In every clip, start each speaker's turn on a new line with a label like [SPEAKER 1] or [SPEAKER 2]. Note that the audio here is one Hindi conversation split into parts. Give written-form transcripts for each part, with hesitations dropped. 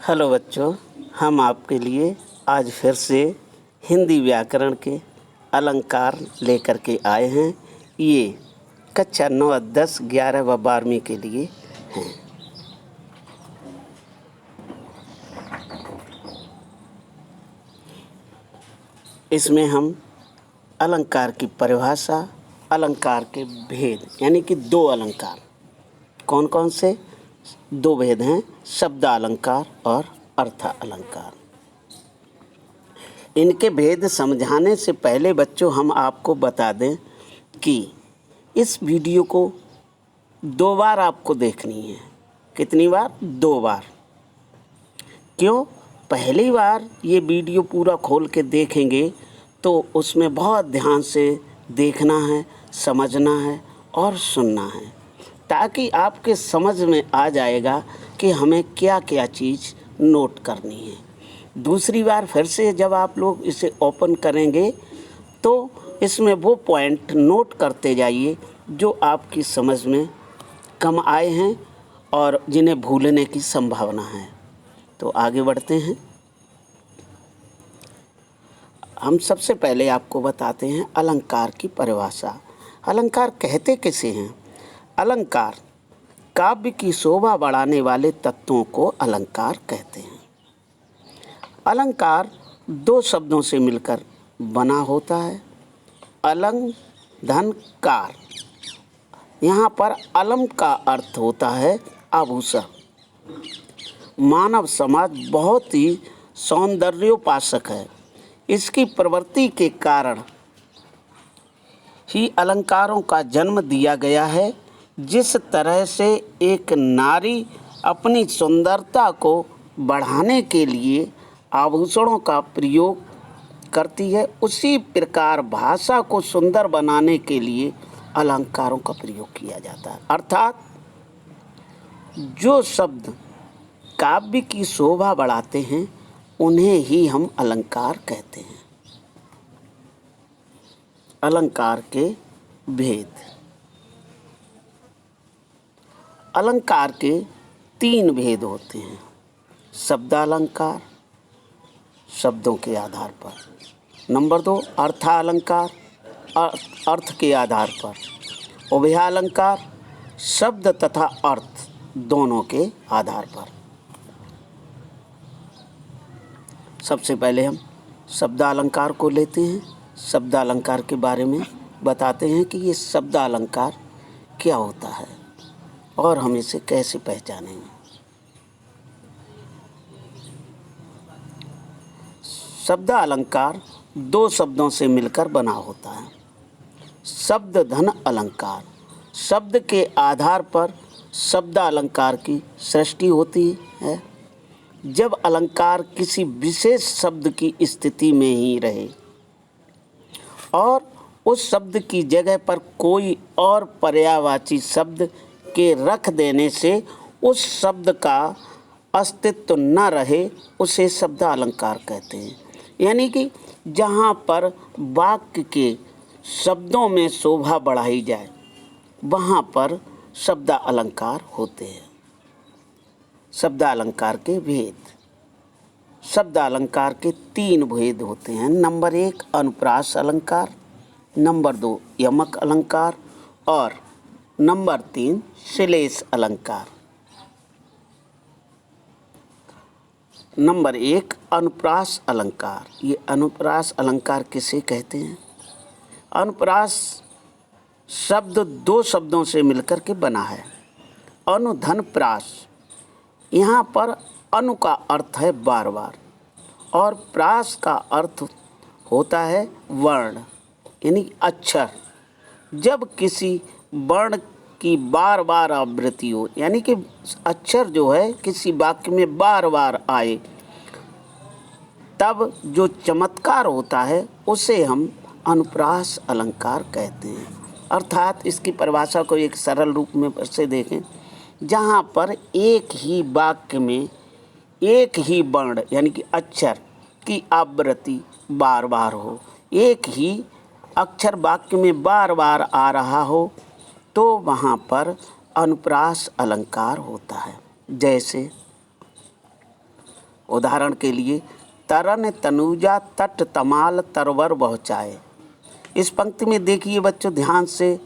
[SPEAKER 1] हेलो बच्चों, हम आपके लिए आज फिर से हिंदी व्याकरण के अलंकार लेकर के आए हैं। ये कक्षा 9, 10, 11 व 12वीं के लिए हैं। इसमें हम अलंकार की परिभाषा, अलंकार के भेद यानी कि दो अलंकार, कौन कौन से दो भेद हैं, शब्दालंकार और अर्थालंकार। इनके भेद समझाने से पहले बच्चों हम आपको बता दें कि इस वीडियो को 2 बार आपको देखनी है। कितनी बार? 2 बार। क्यों? पहली बार ये वीडियो पूरा खोल के देखेंगे तो उसमें बहुत ध्यान से देखना है, समझना है और सुनना है, ताकि आपके समझ में आ जाएगा कि हमें क्या क्या चीज़ नोट करनी है। दूसरी बार फिर से जब आप लोग इसे ओपन करेंगे तो इसमें वो पॉइंट नोट करते जाइए जो आपकी समझ में कम आए हैं और जिन्हें भूलने की संभावना है। तो आगे बढ़ते हैं। हम सबसे पहले आपको बताते हैं अलंकार की परिभाषा। अलंकार कहते किसे हैं? अलंकार काव्य की शोभा बढ़ाने वाले तत्वों को अलंकार कहते हैं। अलंकार 2 शब्दों से मिलकर बना होता है। अलंग धन कार। यहाँ पर अलम का अर्थ होता है आभूषण। मानव समाज बहुत ही सौंदर्योपासक है। इसकी प्रवृत्ति के कारण ही अलंकारों का जन्म दिया गया है। जिस तरह से एक नारी अपनी सुंदरता को बढ़ाने के लिए आभूषणों का प्रयोग करती है, उसी प्रकार भाषा को सुंदर बनाने के लिए अलंकारों का प्रयोग किया जाता है। अर्थात जो शब्द काव्य की शोभा बढ़ाते हैं उन्हें ही हम अलंकार कहते हैं। अलंकार के भेद। अलंकार के 3 भेद होते हैं। शब्दालंकार, शब्दों के आधार पर। नंबर 2, अर्थालंकार, अर्थ के आधार पर। उभयालंकार, शब्द तथा अर्थ दोनों के आधार पर। सबसे पहले हम शब्दालंकार को लेते हैं। शब्दालंकार के बारे में बताते हैं कि ये शब्दालंकार क्या होता है और हम इसे कैसे पहचानेंगे। शब्दालंकार 2 शब्दों से मिलकर बना होता है। शब्द धन अलंकार। शब्द के आधार पर शब्दालंकार की सृष्टि होती है। जब अलंकार किसी विशेष शब्द की स्थिति में ही रहे और उस शब्द की जगह पर कोई और पर्यायवाची शब्द के रख देने से उस शब्द का अस्तित्व न रहे, उसे शब्दालंकार कहते हैं। यानी कि जहाँ पर वाक्य के शब्दों में शोभा बढ़ाई जाए वहाँ पर शब्दालंकार होते हैं। शब्दालंकार के भेद। शब्दालंकार के 3 भेद होते हैं। नंबर 1, अनुप्रास अलंकार। नंबर 2, यमक अलंकार और नंबर 3, श्लेष अलंकार। नंबर 1, अनुप्रास अलंकार। ये अनुप्रास अलंकार किसे कहते हैं? अनुप्रास शब्द 2 शब्दों से मिलकर के बना है। अनु धन प्रास। यहाँ पर अनु का अर्थ है बार बार और प्रास का अर्थ होता है वर्ण यानी अक्षर। जब किसी वर्ण की बार बार आवृत्ति हो, यानी कि अक्षर जो है किसी वाक्य में बार बार आए, तब जो चमत्कार होता है उसे हम अनुप्रास अलंकार कहते हैं। अर्थात इसकी परिभाषा को एक सरल रूप में से देखें, जहाँ पर एक ही वाक्य में एक ही वर्ण यानी कि अक्षर की आवृत्ति बार बार हो, एक ही अक्षर वाक्य में बार बार आ रहा हो, तो वहाँ पर अनुप्रास अलंकार होता है। जैसे उदाहरण के लिए, तरन तनुजा तट तमाल तरवर पहुँचाए। इस पंक्ति में देखिए बच्चों ध्यान से,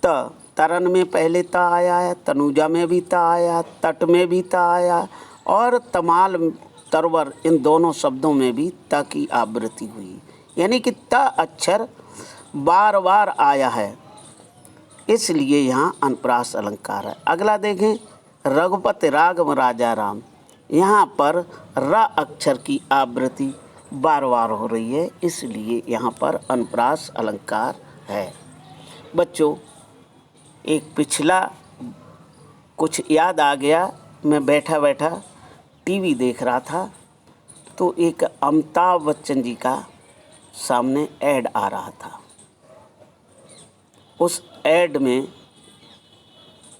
[SPEAKER 1] तरन में पहले त आया है, तनुजा में भी त आया, तट में भी त आया और तमाल तरवर इन दोनों शब्दों में भी त की आवृत्ति हुई, यानी कि त अक्षर बार बार आया है, इसलिए यहाँ अनुप्रास अलंकार है। अगला देखें, रघुपति राघव राजा राम। यहाँ पर र अक्षर की आवृत्ति बार बार हो रही है, इसलिए यहाँ पर अनुप्रास अलंकार है। बच्चों एक पिछला कुछ याद आ गया, मैं बैठा बैठा टीवी देख रहा था तो एक अमिताभ बच्चन जी का सामने ऐड आ रहा था। उस ऐड में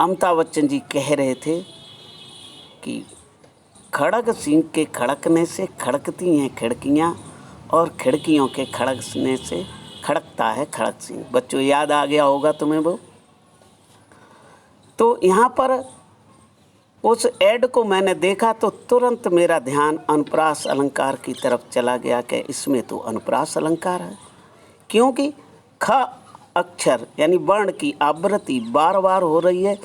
[SPEAKER 1] अमिताभ बच्चन जी कह रहे थे कि खड़ग सिंह के खड़कने से खड़कती हैं खिड़कियां और खिड़कियों के खड़कने से खड़कता है खड़ग सिंह। बच्चों याद आ गया होगा तुम्हें वो। तो यहाँ पर उस ऐड को मैंने देखा तो तुरंत मेरा ध्यान अनुप्रास अलंकार की तरफ चला गया कि इसमें तो अनुप्रास अलंकार है, क्योंकि ख अक्षर यानी वर्ण की आवृत्ति बार बार हो रही है,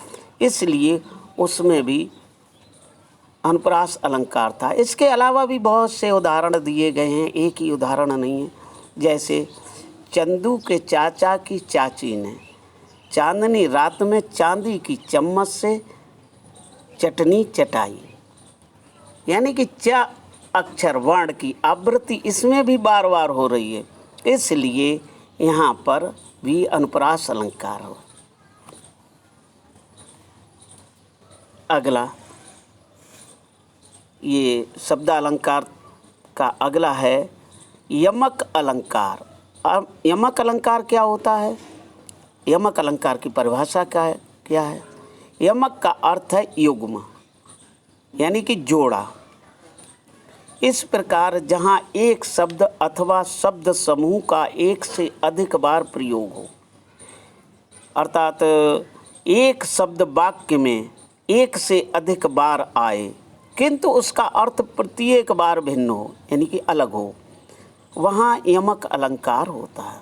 [SPEAKER 1] इसलिए उसमें भी अनुप्रास अलंकार था। इसके अलावा भी बहुत से उदाहरण दिए गए हैं, एक ही उदाहरण नहीं है। जैसे चंदू के चाचा की चाची ने चांदनी रात में चांदी की चम्मच से चटनी चटाई, यानी कि च अक्षर वर्ण की आवृत्ति इसमें भी बार बार हो रही है, इसलिए यहाँ पर भी अनुप्रास अलंकार हो। अगला ये शब्द अलंकार का अगला है यमक अलंकार। अब यमक अलंकार क्या होता है? यमक अलंकार की परिभाषा क्या है? यमक का अर्थ है युग्म, यानी कि जोड़ा। इस प्रकार जहाँ एक शब्द अथवा शब्द समूह का एक से अधिक बार प्रयोग हो, अर्थात एक शब्द वाक्य में एक से अधिक बार आए किंतु उसका अर्थ प्रत्येक बार भिन्न हो, यानी कि अलग हो, वहाँ यमक अलंकार होता है।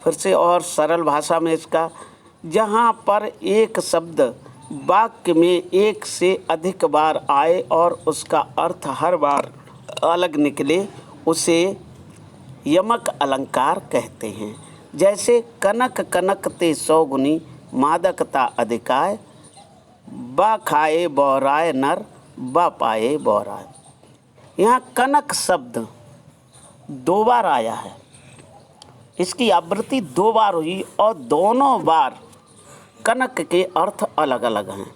[SPEAKER 1] फिर से और सरल भाषा में इसका, जहाँ पर एक शब्द वाक्य में एक से अधिक बार आए और उसका अर्थ हर बार अलग निकले, उसे यमक अलंकार कहते हैं। जैसे कनक कनकते सौगुनी मादकता अधिकाय, बा खाए बौराए नर बा पाए बौराए। यहाँ कनक शब्द दो बार आया है, इसकी आवृत्ति दो बार हुई और दोनों बार कनक के अर्थ अलग अलग हैं।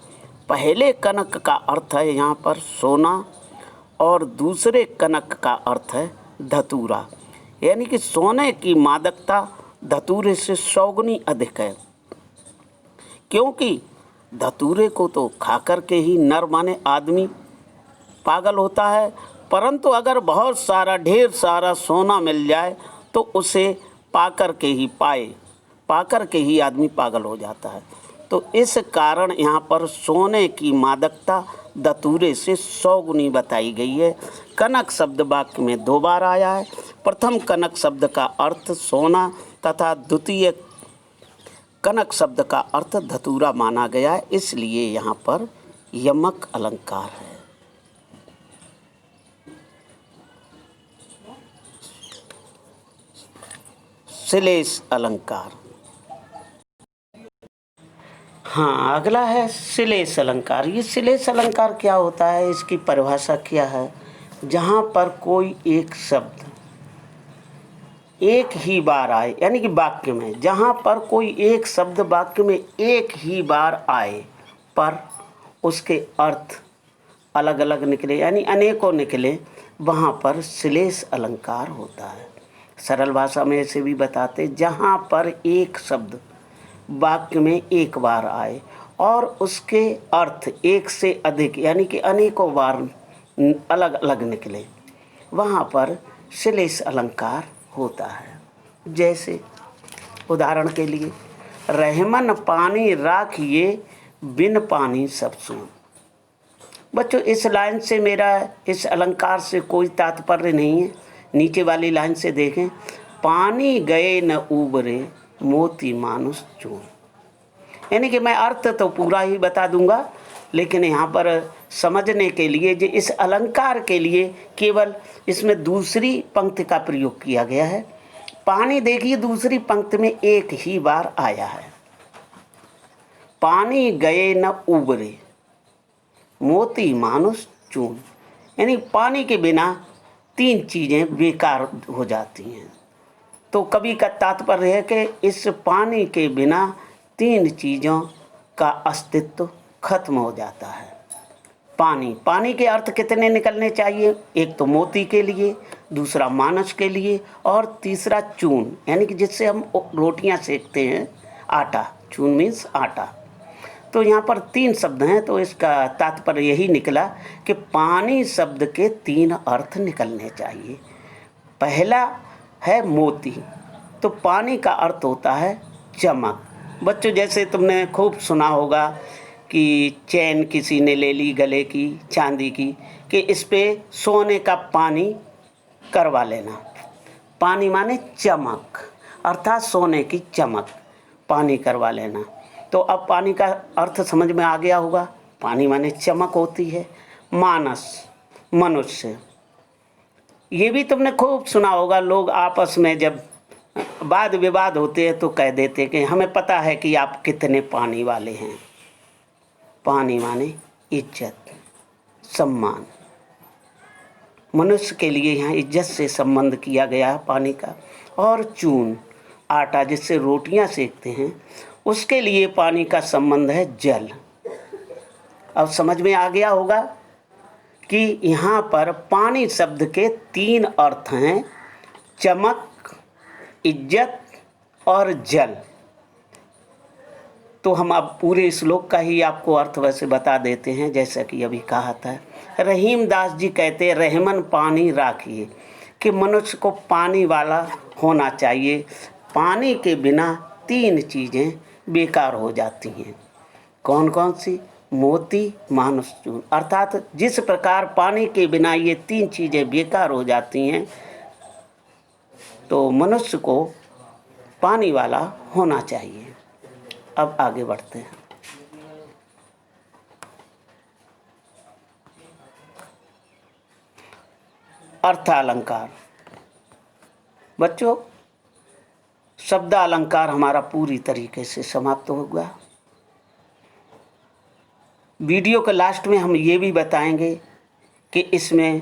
[SPEAKER 1] पहले कनक का अर्थ है यहाँ पर सोना और दूसरे कनक का अर्थ है धतूरा, यानी कि सोने की मादकता धतूरे से 100 गुनी अधिक है, क्योंकि धतूरे को तो खाकर के ही नर माने आदमी पागल होता है, परंतु अगर बहुत सारा ढेर सारा सोना मिल जाए तो उसे पाकर के ही आदमी पागल हो जाता है। तो इस कारण यहाँ पर सोने की मादकता धतूरे से 100 गुनी बताई गई है। कनक शब्द वाक्य में 2 बार आया है। प्रथम कनक शब्द का अर्थ सोना तथा द्वितीय कनक शब्द का अर्थ धतूरा माना गया है, इसलिए यहाँ पर यमक अलंकार है। श्लेष अलंकार। हाँ, अगला है श्लेष अलंकार। ये श्लेष अलंकार क्या होता है, इसकी परिभाषा क्या है? जहाँ पर कोई एक शब्द एक ही बार आए, यानी कि वाक्य में जहाँ पर कोई एक शब्द वाक्य में एक ही बार आए पर उसके अर्थ अलग अलग निकले, यानी अनेकों निकले, वहाँ पर श्लेष अलंकार होता है। सरल भाषा में ऐसे भी बताते, जहाँ पर एक शब्द वाक्य में एक बार आए और उसके अर्थ एक से अधिक, यानी कि अनेकों बार अलग अलग निकले, वहाँ पर श्लेष अलंकार होता है। जैसे उदाहरण के लिए, रहमन पानी राखिए बिन पानी सब सून। बच्चों इस लाइन से मेरा इस अलंकार से कोई तात्पर्य नहीं है। नीचे वाली लाइन से देखें, पानी गए न उबरे मोती मानुष चूर। यानी कि मैं अर्थ तो पूरा ही बता दूंगा, लेकिन यहाँ पर समझने के लिए जो इस अलंकार के लिए केवल इसमें दूसरी पंक्ति का प्रयोग किया गया है। पानी देखिए दूसरी पंक्ति में एक ही बार आया है, पानी गए न उबरे मोती मानुष चून। यानी पानी के बिना तीन चीज़ें बेकार हो जाती हैं। तो कवि का तात्पर्य है कि इस पानी के बिना तीन चीज़ों का अस्तित्व खत्म हो जाता है। पानी के अर्थ कितने निकलने चाहिए? एक तो मोती के लिए, दूसरा मानस के लिए, और तीसरा चून, यानी कि जिससे हम रोटियां सेकते हैं, आटा। चून मीन्स आटा। तो यहाँ पर तीन शब्द हैं, तो इसका तात्पर्य यही निकला कि पानी शब्द के तीन अर्थ निकलने चाहिए। पहला है मोती, तो पानी का अर्थ होता है चमक। बच्चों जैसे तुमने खूब सुना होगा कि चैन किसी ने ले ली गले की चांदी की, कि इस पे सोने का पानी करवा लेना। पानी माने चमक, अर्थात सोने की चमक, पानी करवा लेना। तो अब पानी का अर्थ समझ में आ गया होगा। पानी माने चमक होती है। मानस, मनुष्य, ये भी तुमने खूब सुना होगा। लोग आपस में जब वाद विवाद होते हैं तो कह देते कि हमें पता है कि आप कितने पानी वाले हैं। पानी माने इज्जत, सम्मान। मनुष्य के लिए यहाँ इज्जत से संबंध किया गया है पानी का। और चून, आटा जिससे रोटियां सेकते हैं, उसके लिए पानी का संबंध है जल। अब समझ में आ गया होगा कि यहाँ पर पानी शब्द के तीन अर्थ हैं, चमक, इज्जत और जल। तो हम अब पूरे श्लोक का ही आपको अर्थ वैसे बता देते हैं। जैसा कि अभी कहा था, रहीम दास जी कहते, रहमन पानी राखिए, कि मनुष्य को पानी वाला होना चाहिए। पानी के बिना तीन चीज़ें बेकार हो जाती हैं। कौन कौन सी? मोती, मानुष, चून। अर्थात जिस प्रकार पानी के बिना ये तीन चीज़ें बेकार हो जाती हैं, तो मनुष्य को पानी वाला होना चाहिए। अब आगे बढ़ते हैं। अर्थालंकार। बच्चों शब्द अलंकार हमारा पूरी तरीके से समाप्त हो गया। वीडियो के लास्ट में हम ये भी बताएंगे कि इसमें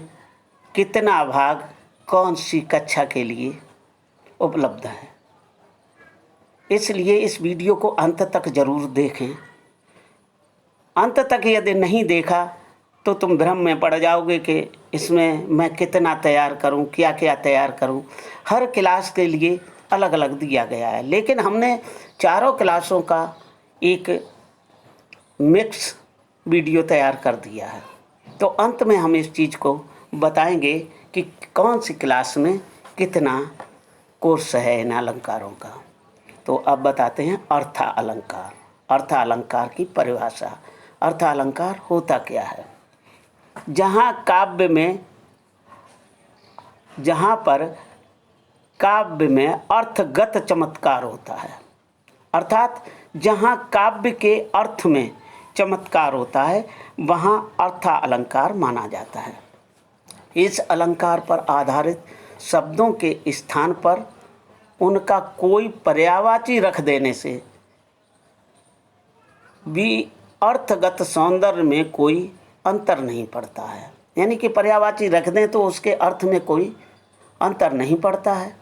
[SPEAKER 1] कितना भाग कौन सी कक्षा के लिए उपलब्ध है। इसलिए इस वीडियो को अंत तक ज़रूर देखें। अंत तक यदि नहीं देखा तो तुम भ्रम में पड़ जाओगे कि इसमें मैं कितना तैयार करूं, क्या क्या तैयार करूं। हर क्लास के लिए अलग अलग दिया गया है, लेकिन हमने चारों क्लासों का एक मिक्स वीडियो तैयार कर दिया है। तो अंत में हम इस चीज़ को बताएंगे कि कौन सी क्लास में कितना कोर्स है इन अलंकारों का। तो अब बताते हैं अर्था अलंकार। अर्था अलंकार की परिभाषा। अर्था अलंकार होता क्या है? जहाँ पर काव्य में अर्थगत चमत्कार होता है, अर्थात जहाँ काव्य के अर्थ में चमत्कार होता है, वहाँ अर्था अलंकार माना जाता है। इस अलंकार पर आधारित शब्दों के स्थान पर उनका कोई पर्यायवाची रख देने से भी अर्थगत सौंदर्य में कोई अंतर नहीं पड़ता है। यानी कि पर्यायवाची रख दें तो उसके अर्थ में कोई अंतर नहीं पड़ता है।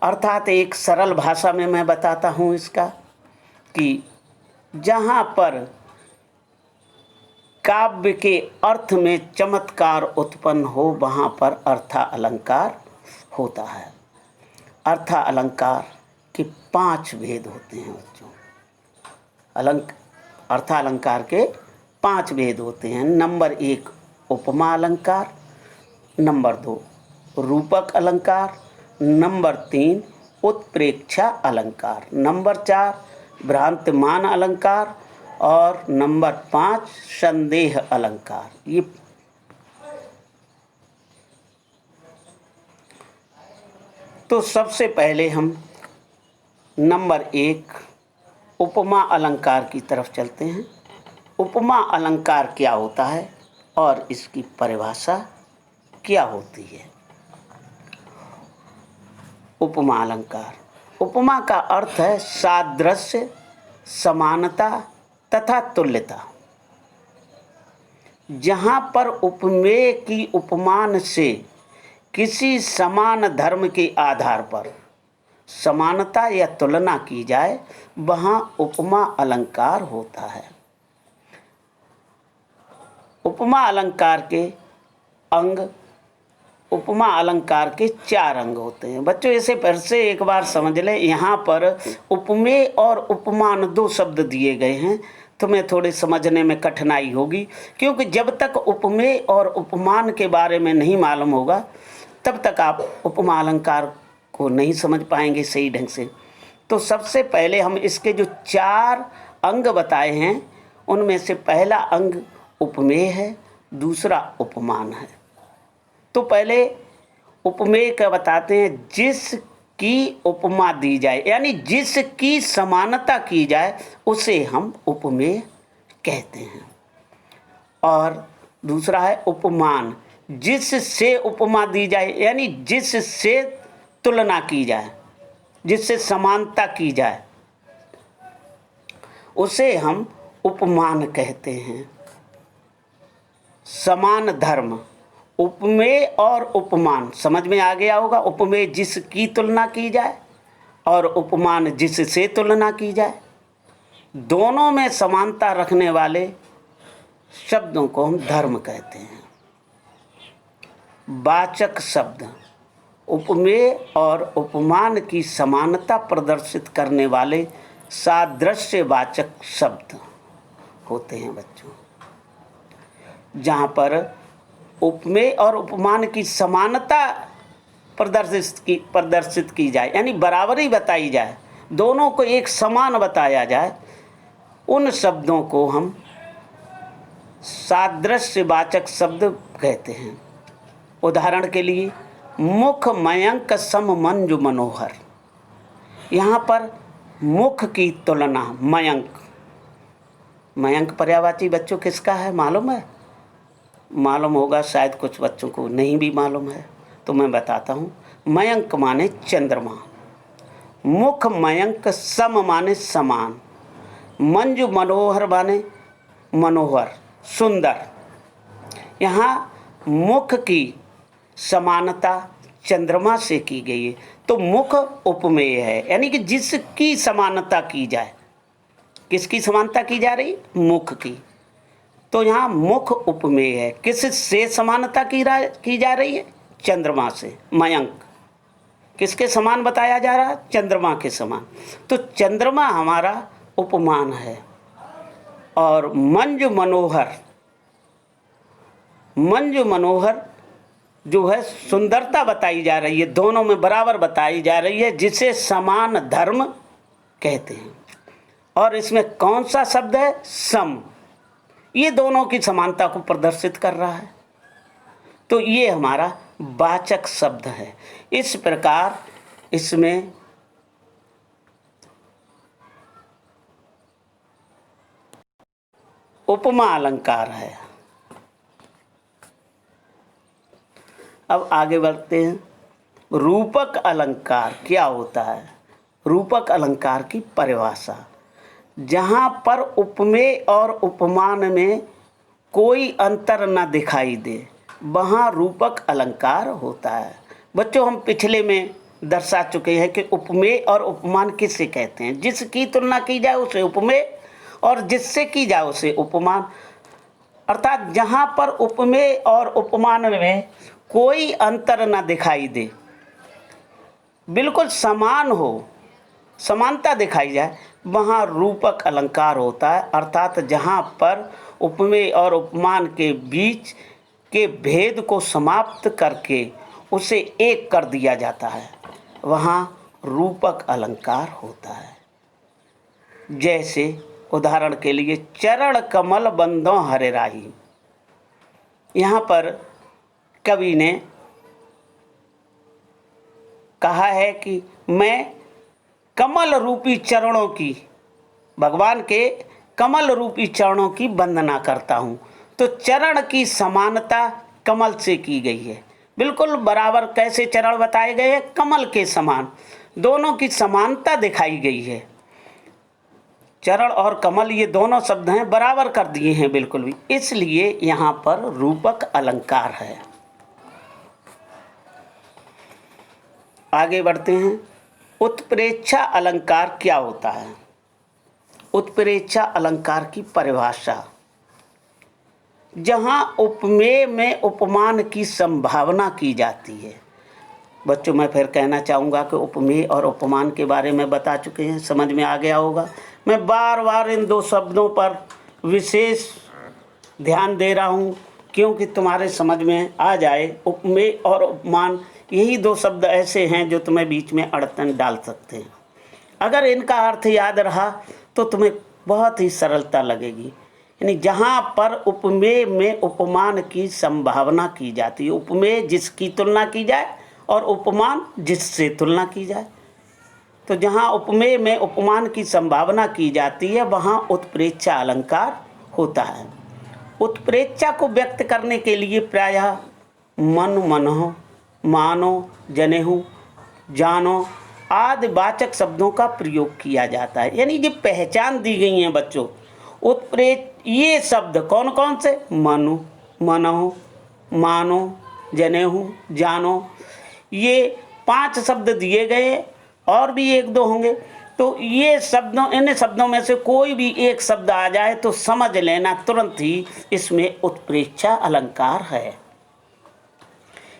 [SPEAKER 1] अर्थात एक सरल भाषा में मैं बताता हूँ इसका, कि जहाँ पर काव्य के अर्थ में चमत्कार उत्पन्न हो, वहाँ पर अर्था अलंकार होता है। अर्था अलंकार के 5 भेद होते हैं बच्चों। अर्था अलंकार के 5 भेद होते हैं। नंबर 1 उपमा अलंकार, नंबर 2 रूपक अलंकार, नंबर 3 उत्प्रेक्षा अलंकार, नंबर 4 भ्रांतिमान अलंकार, और नंबर 5 संदेह अलंकार। ये तो सबसे पहले हम नंबर 1 उपमा अलंकार की तरफ चलते हैं। उपमा अलंकार क्या होता है और इसकी परिभाषा क्या होती है। उपमा अलंकार, उपमा का अर्थ है सादृश्य, समानता तथा तुल्यता। जहाँ पर उपमेय की उपमान से किसी समान धर्म के आधार पर समानता या तुलना की जाए, वहाँ उपमा अलंकार होता है। उपमा अलंकार के अंग, उपमा अलंकार के 4 अंग होते हैं। बच्चों इसे फिर से एक बार समझ लें। यहाँ पर उपमेय और उपमान 2 शब्द दिए गए हैं। तुम्हें थोड़ी समझने में कठिनाई होगी, क्योंकि जब तक उपमेय और उपमान के बारे में नहीं मालूम होगा तब तक आप उपमा अलंकार को नहीं समझ पाएंगे सही ढंग से। तो सबसे पहले हम इसके जो 4 अंग बताए हैं, उनमें से पहला अंग उपमेय है, दूसरा उपमान है। तो पहले उपमेय का बताते हैं, जिसकी उपमा दी जाए, यानी जिसकी समानता की जाए उसे हम उपमेय कहते हैं। और दूसरा है उपमान, जिससे उपमा दी जाए, यानी जिससे तुलना की जाए, जिससे समानता की जाए, उसे हम उपमान कहते हैं। समान धर्म, उपमेय और उपमान समझ में आ गया होगा। उपमेय जिसकी तुलना की जाए और उपमान जिससे तुलना की जाए, दोनों में समानता रखने वाले शब्दों को हम धर्म कहते हैं। वाचक शब्द, उपमेय और उपमान की समानता प्रदर्शित करने वाले सादृश्यवाचक शब्द होते हैं बच्चों। जहाँ पर उपमेय और उपमान की समानता प्रदर्शित की जाए, यानी बराबरी बताई जाए, दोनों को एक समान बताया जाए, उन शब्दों को हम सादृश्यवाचक शब्द कहते हैं। उदाहरण के लिए मुख मयंक सम मंजु मनोहर। यहाँ पर मुख की तुलना मयंक, मयंक पर्यायवाची बच्चों किसका है मालूम है? मालूम होगा, शायद कुछ बच्चों को नहीं भी मालूम है, तो मैं बताता हूँ। मयंक माने चंद्रमा, मुख मयंक सम माने समान, मंजु मनोहर माने मनोहर सुंदर। यहाँ मुख की समानता चंद्रमा से की गई है, तो मुख उपमेय है, यानी कि जिसकी समानता की जाए। किसकी समानता की जा रही? मुख की। तो यहाँ मुख उपमेय है। किससे समानता की जा रही है? चंद्रमा से। मयंक किसके समान बताया जा रहा है? चंद्रमा के समान। तो चंद्रमा हमारा उपमान है। और मंजु मनोहर, मंजु मनोहर जो है सुंदरता बताई जा रही है, दोनों में बराबर बताई जा रही है, जिसे समान धर्म कहते हैं। और इसमें कौन सा शब्द है? सम। ये दोनों की समानता को प्रदर्शित कर रहा है। तो ये हमारा वाचक शब्द है। इस प्रकार इसमें उपमा अलंकार है। अब आगे बढ़ते हैं। रूपक अलंकार क्या होता है? रूपक अलंकार की परिभाषा, जहाँ पर उपमेय और उपमान में कोई अंतर न दिखाई दे, वहाँ रूपक अलंकार होता है। बच्चों हम पिछले में दर्शा चुके हैं कि उपमेय और उपमान किसे कहते हैं। जिसकी तुलना की जाए उसे उपमेय और जिससे की जाए उसे उपमान। अर्थात जहाँ पर उपमेय और उपमान में कोई अंतर न दिखाई दे, बिल्कुल समान हो, समानता दिखाई जाए, वहाँ रूपक अलंकार होता है। अर्थात जहाँ पर उपमेय और उपमान के बीच के भेद को समाप्त करके उसे एक कर दिया जाता है, वहाँ रूपक अलंकार होता है। जैसे उदाहरण के लिए चरण कमल बंदो हरे राही। यहाँ पर कवि ने कहा है कि मैं कमल रूपी चरणों की, भगवान के कमल रूपी चरणों की वंदना करता हूँ। तो चरण की समानता कमल से की गई है, बिल्कुल बराबर। कैसे चरण बताए गए हैं? कमल के समान, दोनों की समानता दिखाई गई है। चरण और कमल ये दोनों शब्द हैं, बराबर कर दिए हैं बिल्कुल भी, इसलिए यहाँ पर रूपक अलंकार है। आगे बढ़ते हैं। उत्प्रेक्षा अलंकार क्या होता है? उत्प्रेक्षा अलंकार की परिभाषा, जहाँ उपमेय में उपमान की संभावना की जाती है। बच्चों, मैं फिर कहना चाहूँगा कि उपमेय और उपमान के बारे में बता चुके हैं, समझ में आ गया होगा। मैं बार बार इन दो शब्दों पर विशेष ध्यान दे रहा हूँ क्योंकि तुम्हारे समझ में आ जाए। उपमेय और उपमान यही दो शब्द ऐसे हैं जो तुम्हें बीच में अड़चन डाल सकते हैं। अगर इनका अर्थ याद रहा तो तुम्हें बहुत ही सरलता लगेगी। यानी जहाँ पर उपमेय में उपमान की संभावना की जाती है, उपमेय जिसकी तुलना की जाए और उपमान जिससे तुलना की जाए, तो जहाँ उपमेय में उपमान की संभावना की जाती है वहाँ उत्प्रेक्षा अलंकार होता है। उत्प्रेक्षा को व्यक्त करने के लिए प्रायः मन, मनहो, मानो, जनेहु, जानो आदि वाचक शब्दों का प्रयोग किया जाता है। यानी ये पहचान दी गई है बच्चों। ये शब्द कौन कौन से? मनु, मनहु, मानो, जनेहु, जानो, ये 5 शब्द दिए गए, और भी 1-2 होंगे। तो ये शब्दों, इन शब्दों में से कोई भी एक शब्द आ जाए तो समझ लेना तुरंत ही इसमें उत्प्रेक्षा अलंकार है।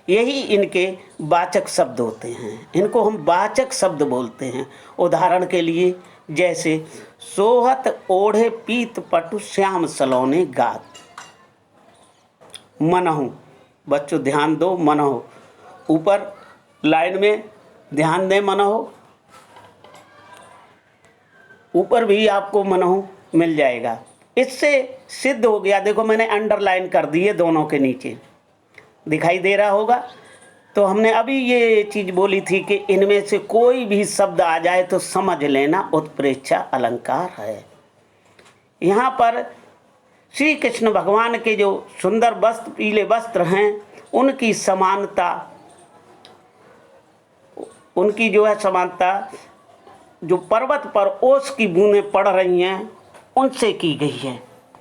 [SPEAKER 1] यही इनके वाचक शब्द होते हैं, इनको हम वाचक शब्द बोलते हैं। उदाहरण के लिए जैसे सोहत ओढ़े पीत पटु श्याम सलोने गात। मनहु, बच्चों ध्यान दो, मनहु ऊपर लाइन में ध्यान दें, मनहु ऊपर भी आपको मनहु मिल जाएगा। इससे सिद्ध हो गया, देखो मैंने अंडरलाइन कर दी है दोनों के नीचे, दिखाई दे रहा होगा। तो हमने अभी ये चीज़ बोली थी कि इनमें से कोई भी शब्द आ जाए तो समझ लेना उत्प्रेक्षा अलंकार है। यहाँ पर श्री कृष्ण भगवान के जो सुंदर वस्त्र, पीले वस्त्र हैं, उनकी समानता, उनकी जो है समानता, जो पर्वत पर ओस की बूंदें पड़ रही हैं उनसे की गई है।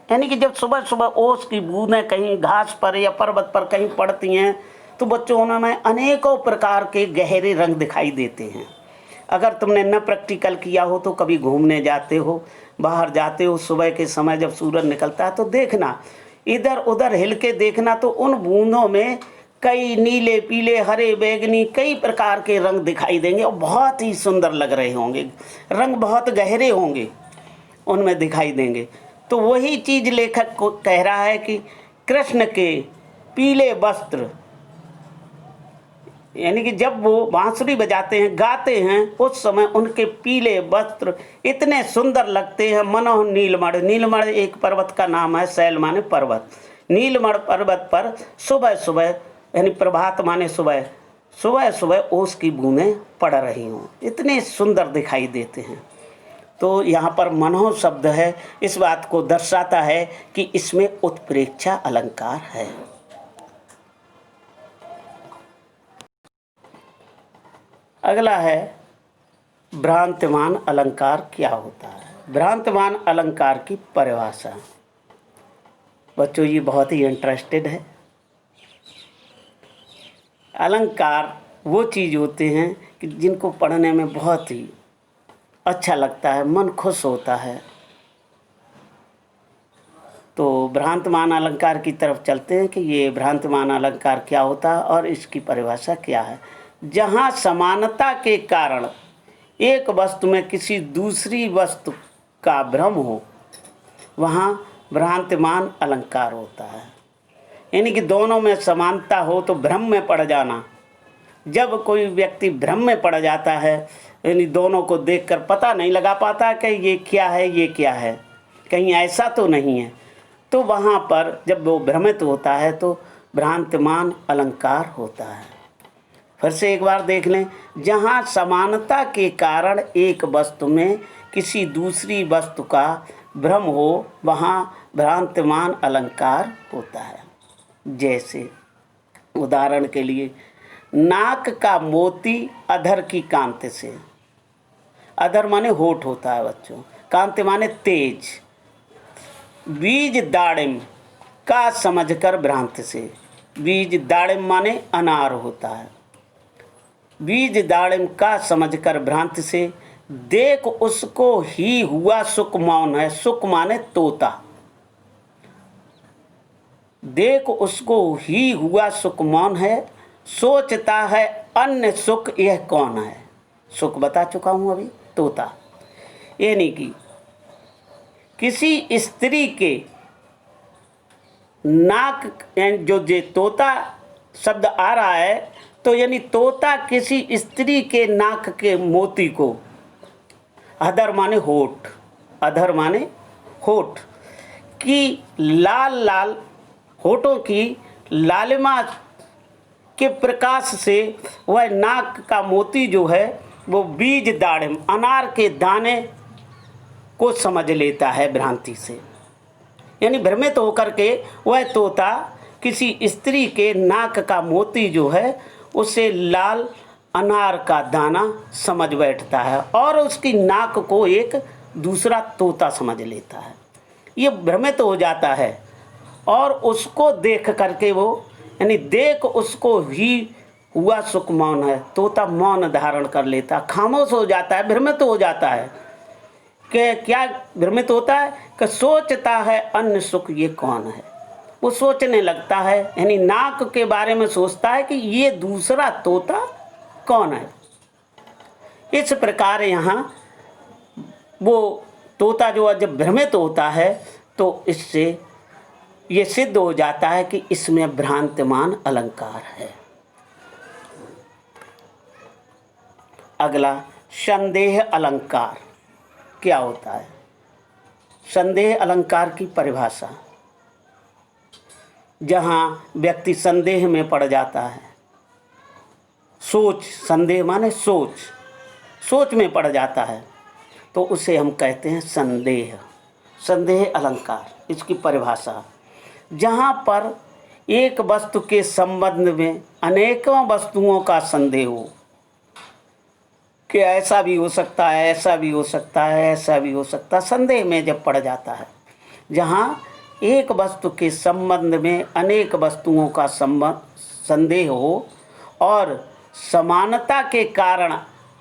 [SPEAKER 1] यानी कि जब सुबह सुबह ओस की बूंदें कहीं घास पर या पर्वत पर कहीं पड़ती हैं तो बच्चों उनमें अनेकों प्रकार के गहरे रंग दिखाई देते हैं। अगर तुमने न प्रैक्टिकल किया हो तो कभी घूमने जाते हो, बाहर जाते हो, सुबह के समय जब सूरज निकलता है तो देखना, इधर उधर हिल के देखना, तो उन बूंदों में कई नीले, पीले, हरे, बैगनी कई प्रकार के रंग दिखाई देंगे और बहुत ही सुंदर लग रहे होंगे, रंग बहुत गहरे होंगे, उनमें दिखाई देंगे। तो वही चीज़ लेखक को कह रहा है कि कृष्ण के पीले वस्त्र, यानी कि जब वो बांसुरी बजाते हैं, गाते हैं, उस समय उनके पीले वस्त्र इतने सुंदर लगते हैं। मनो नीलमण, नीलमण एक पर्वत का नाम है, शैल माने पर्वत। नीलमण पर्वत पर सुबह सुबह, यानी प्रभात माने सुबह, सुबह सुबह ओस की बूंदें पड़ रही हों, इतने सुंदर दिखाई देते हैं। तो यहाँ पर मनोह शब्द है, इस बात को दर्शाता है कि इसमें उत्प्रेक्षा अलंकार है। अगला है भ्रांतिमान अलंकार क्या होता है। भ्रांतिमान अलंकार की परिभाषा, बच्चों ये बहुत ही इंटरेस्टेड है। अलंकार वो चीज़ होते हैं कि जिनको पढ़ने में बहुत ही अच्छा लगता है, मन खुश होता है। तो भ्रांतिमान अलंकार की तरफ चलते हैं कि ये भ्रांतिमान अलंकार क्या होता है और इसकी परिभाषा क्या है। जहाँ समानता के कारण एक वस्तु में किसी दूसरी वस्तु का भ्रम हो, वहाँ भ्रांतिमान अलंकार होता है। यानी कि दोनों में समानता हो तो भ्रम में पड़ जाना। जब कोई व्यक्ति भ्रम में पड़ जाता है, यानी दोनों को देखकर पता नहीं लगा पाता कि ये क्या है, ये क्या है, कहीं ऐसा तो नहीं है। तो वहाँ पर जब वो भ्रमित होता है तो भ्रांतिमान अलंकार होता है। फिर से एक बार देख लें, जहाँ समानता के कारण एक वस्तु में किसी दूसरी वस्तु का भ्रम हो वहाँ भ्रांतिमान अलंकार होता है। जैसे उदाहरण के लिए, नाक का मोती अधर की कांति से, अधर माने होठ होता है बच्चों, कांति माने तेज। बीज दाड़िम का समझकर भ्रांति से, बीज दाड़िम माने अनार होता है, बीज दाड़िम का समझकर भ्रांति से, देख उसको ही हुआ सुख मौन है, सुख माने तोता, देख उसको ही हुआ सुख मौन है, सोचता है अन्य सुख यह कौन है। सुख बता चुका हूं अभी, तोता। यानी कि किसी स्त्री के नाक, जो जे तोता शब्द आ रहा है तो यानी तोता किसी स्त्री के नाक के मोती को, अधर माने होठ, अधर माने होठ की लाल लाल होठों की लालिमा के प्रकाश से वह नाक का मोती जो है वो बीज दाड़िम अनार के दाने को समझ लेता है भ्रांति से। यानी भ्रमित होकर के वह तोता किसी स्त्री के नाक का मोती जो है उसे लाल अनार का दाना समझ बैठता है और उसकी नाक को एक दूसरा तोता समझ लेता है। ये भ्रमित हो जाता है और उसको देख करके वो, यानी देख उसको ही हुआ सुख मौन है, तोता मौन धारण कर लेता, खामोश हो जाता है, भ्रमित हो जाता है। कि क्या भ्रमित होता है कि सोचता है अन्य सुख ये कौन है। वो सोचने लगता है, यानी नाक के बारे में सोचता है कि ये दूसरा तोता कौन है। इस प्रकार यहाँ वो तोता जो जब भ्रमित होता है तो इससे ये सिद्ध हो जाता है कि इसमें भ्रांतिमान अलंकार है। अगला, संदेह अलंकार क्या होता है। संदेह अलंकार की परिभाषा, जहाँ व्यक्ति संदेह में पड़ जाता है, सोच, संदेह माने सोच, सोच में पड़ जाता है तो उसे हम कहते हैं संदेह। संदेह अलंकार, इसकी परिभाषा, जहाँ पर एक वस्तु के संबंध में अनेकों वस्तुओं का संदेह हो कि ऐसा भी हो सकता है, ऐसा भी हो सकता है, ऐसा भी हो सकता है, संदेह में जब पड़ जाता है, जहाँ एक वस्तु के संबंध में अनेक वस्तुओं का संदेह हो और समानता के कारण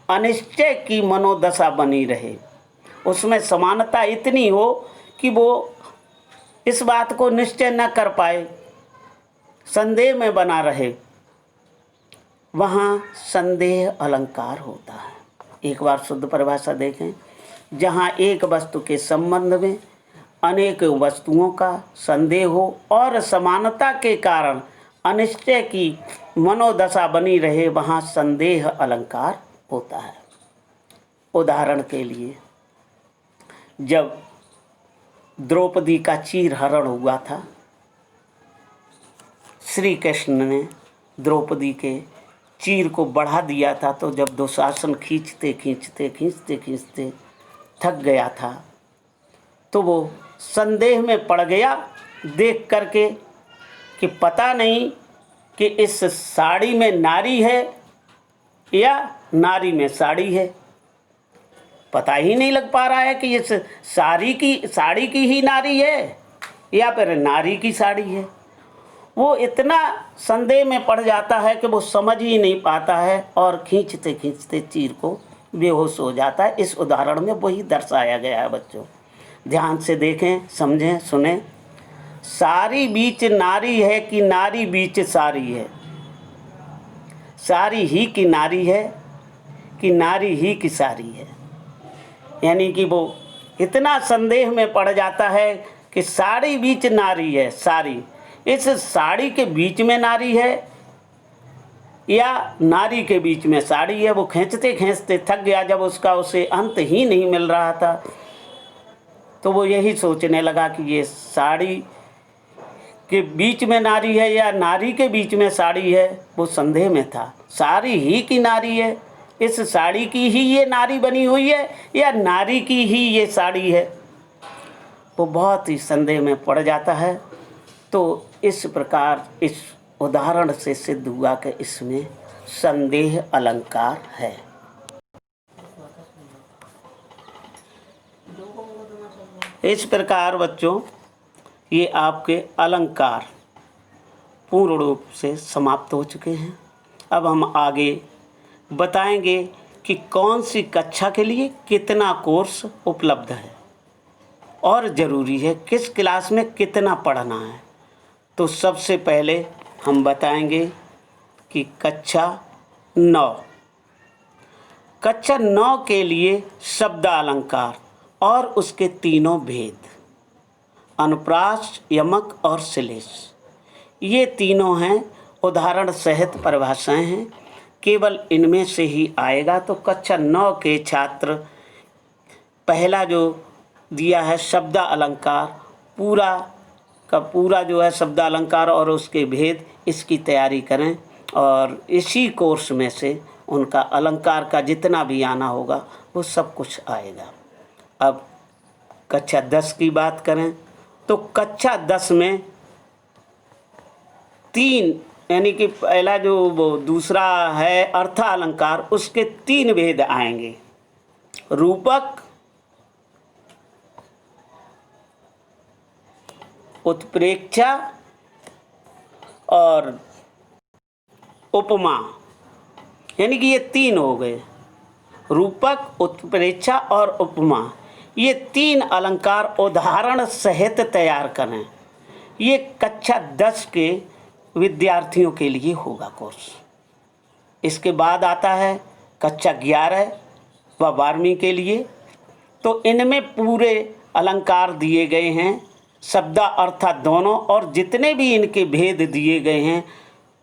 [SPEAKER 1] अनिश्चय की मनोदशा बनी रहे, उसमें समानता इतनी हो कि वो इस बात को निश्चय न कर पाए, संदेह में बना रहे, वहाँ संदेह अलंकार होता है। एक बार शुद्ध परिभाषा देखें, जहाँ एक वस्तु के संबंध में अनेक वस्तुओं का संदेह हो और समानता के कारण अनिश्चय की मनोदशा बनी रहे, वहाँ संदेह अलंकार होता है। उदाहरण के लिए, जब द्रौपदी का चीरहरण हुआ था, श्री कृष्ण ने द्रौपदी के चीर को बढ़ा दिया था, तो जब दुशासन खींचते खींचते खींचते खींचते थक गया था तो वो संदेह में पड़ गया देख करके कि पता नहीं कि इस साड़ी में नारी है या नारी में साड़ी है, पता ही नहीं लग पा रहा है कि इस साड़ी की ही नारी है या फिर नारी की साड़ी है। वो इतना संदेह में पड़ जाता है कि वो समझ ही नहीं पाता है और खींचते खींचते चीर को बेहोश हो जाता है। इस उदाहरण में वही दर्शाया गया है बच्चों, ध्यान से देखें, समझें, सुने। सारी बीच नारी है कि नारी बीच सारी है, सारी ही की नारी है कि नारी ही की सारी है। यानी कि वो इतना संदेह में पड़ जाता है कि साड़ी बीच नारी है, साड़ी, इस साड़ी के बीच में नारी है या नारी के बीच में साड़ी है। वो खींचते खींचते थक गया, जब उसे अंत ही नहीं मिल रहा था तो वो यही सोचने लगा कि ये साड़ी के बीच में नारी है या नारी के बीच में साड़ी है, वो संदेह में था। साड़ी ही की नारी है, इस साड़ी की ही ये नारी बनी हुई है या नारी की ही ये साड़ी है, वो बहुत ही संदेह में पड़ जाता है। तो इस प्रकार इस उदाहरण से सिद्ध हुआ कि इसमें संदेह अलंकार है। इस प्रकार बच्चों ये आपके अलंकार पूर्ण रूप से समाप्त हो चुके हैं। अब हम आगे बताएंगे कि कौन सी कक्षा के लिए कितना कोर्स उपलब्ध है और ज़रूरी है, किस क्लास में कितना पढ़ना है। तो सबसे पहले हम बताएंगे कि कक्षा 9 के लिए शब्द अलंकार और उसके तीनों भेद, अनुप्रास, यमक और श्लेष, ये तीनों हैं उदाहरण सहित परिभाषाएं हैं, केवल इनमें से ही आएगा। तो कक्षा 9 के छात्र पहला जो दिया है शब्द अलंकार, पूरा का पूरा जो है शब्द अलंकार और उसके भेद, इसकी तैयारी करें और इसी कोर्स में से उनका अलंकार का जितना भी आना होगा वो सब कुछ आएगा। अब कक्षा 10 की बात करें तो कक्षा 10 में 3 यानी कि पहला जो वो दूसरा है अर्थ अलंकार, उसके 3 भेद आएंगे, रूपक, उत्प्रेक्षा और उपमा, यानी कि ये 3 हो गए, रूपक, उत्प्रेक्षा और उपमा। ये 3 अलंकार उदाहरण सहित तैयार करें। ये कक्षा 10 के विद्यार्थियों के लिए होगा कोर्स। इसके बाद आता है कक्षा 11 व 12वीं के लिए। तो इनमें पूरे अलंकार दिए गए हैं, शब्द अर्थात दोनों, और जितने भी इनके भेद दिए गए हैं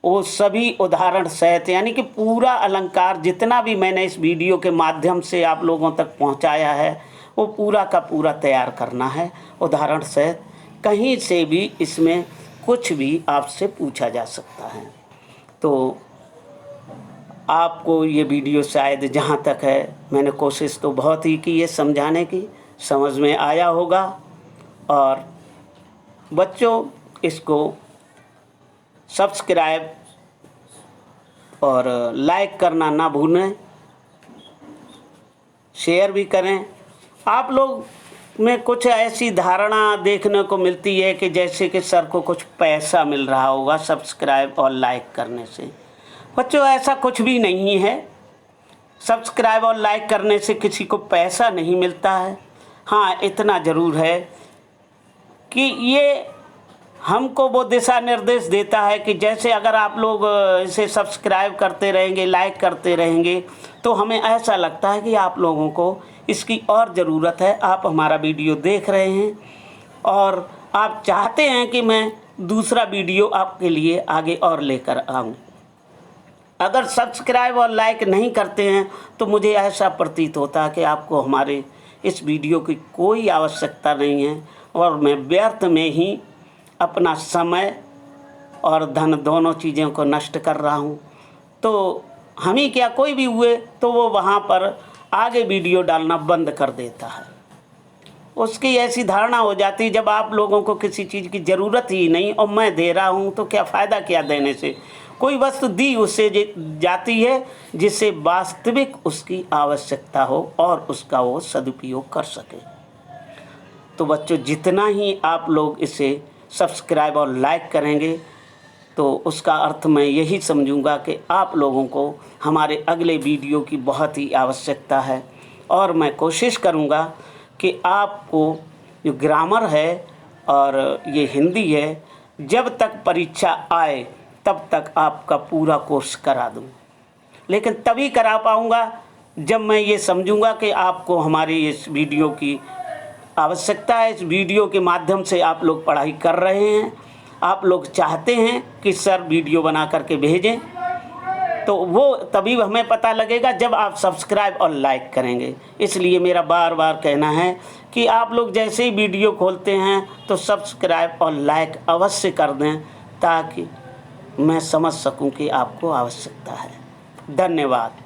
[SPEAKER 1] वो सभी उदाहरण सहित, यानी कि पूरा अलंकार जितना भी मैंने इस वीडियो के माध्यम से आप लोगों तक पहुंचाया है वो पूरा का पूरा तैयार करना है उदाहरण सहित। कहीं से भी इसमें कुछ भी आपसे पूछा जा सकता है। तो आपको ये वीडियो शायद जहाँ तक है, मैंने कोशिश तो बहुत ही की है समझाने की, समझ में आया होगा। और बच्चों इसको सब्सक्राइब और लाइक करना ना भूलें, शेयर भी करें। आप लोग में कुछ ऐसी धारणा देखने को मिलती है कि जैसे कि सर को कुछ पैसा मिल रहा होगा सब्सक्राइब और लाइक करने से। बच्चों ऐसा कुछ भी नहीं है, सब्सक्राइब और लाइक करने से किसी को पैसा नहीं मिलता है। हाँ, इतना ज़रूर है कि ये हमको वो दिशा निर्देश देता है कि जैसे अगर आप लोग इसे सब्सक्राइब करते रहेंगे, लाइक करते रहेंगे, तो हमें ऐसा लगता है कि आप लोगों को इसकी और ज़रूरत है। आप हमारा वीडियो देख रहे हैं और आप चाहते हैं कि मैं दूसरा वीडियो आपके लिए आगे और लेकर आऊँ। अगर सब्सक्राइब और लाइक नहीं करते हैं तो मुझे ऐसा प्रतीत होता है कि आपको हमारे इस वीडियो की कोई आवश्यकता नहीं है और मैं व्यर्थ में ही अपना समय और धन दोनों चीज़ों को नष्ट कर रहा हूँ। तो हम ही क्या, कोई भी हुए तो वो वहाँ पर आगे वीडियो डालना बंद कर देता है। उसकी ऐसी धारणा हो जाती है जब आप लोगों को किसी चीज़ की ज़रूरत ही नहीं और मैं दे रहा हूँ तो क्या फ़ायदा, क्या देने से। कोई वस्तु दी उससे जाती है जिससे वास्तविक उसकी आवश्यकता हो और उसका वो सदुपयोग कर सके। तो बच्चों जितना ही आप लोग इसे सब्सक्राइब और लाइक करेंगे तो उसका अर्थ मैं यही समझूंगा कि आप लोगों को हमारे अगले वीडियो की बहुत ही आवश्यकता है। और मैं कोशिश करूंगा कि आपको जो ग्रामर है और ये हिंदी है, जब तक परीक्षा आए तब तक आपका पूरा कोर्स करा दूं। लेकिन तभी करा पाऊंगा जब मैं ये समझूंगा कि आपको हमारी इस वीडियो की आवश्यकता है। इस वीडियो के माध्यम से आप लोग पढ़ाई कर रहे हैं, आप लोग चाहते हैं कि सर वीडियो बना करके भेजें, तो वो तभी हमें पता लगेगा जब आप सब्सक्राइब और लाइक करेंगे। इसलिए मेरा बार बार कहना है कि आप लोग जैसे ही वीडियो खोलते हैं तो सब्सक्राइब और लाइक अवश्य कर दें, ताकि मैं समझ सकूं कि आपको आवश्यकता है। धन्यवाद।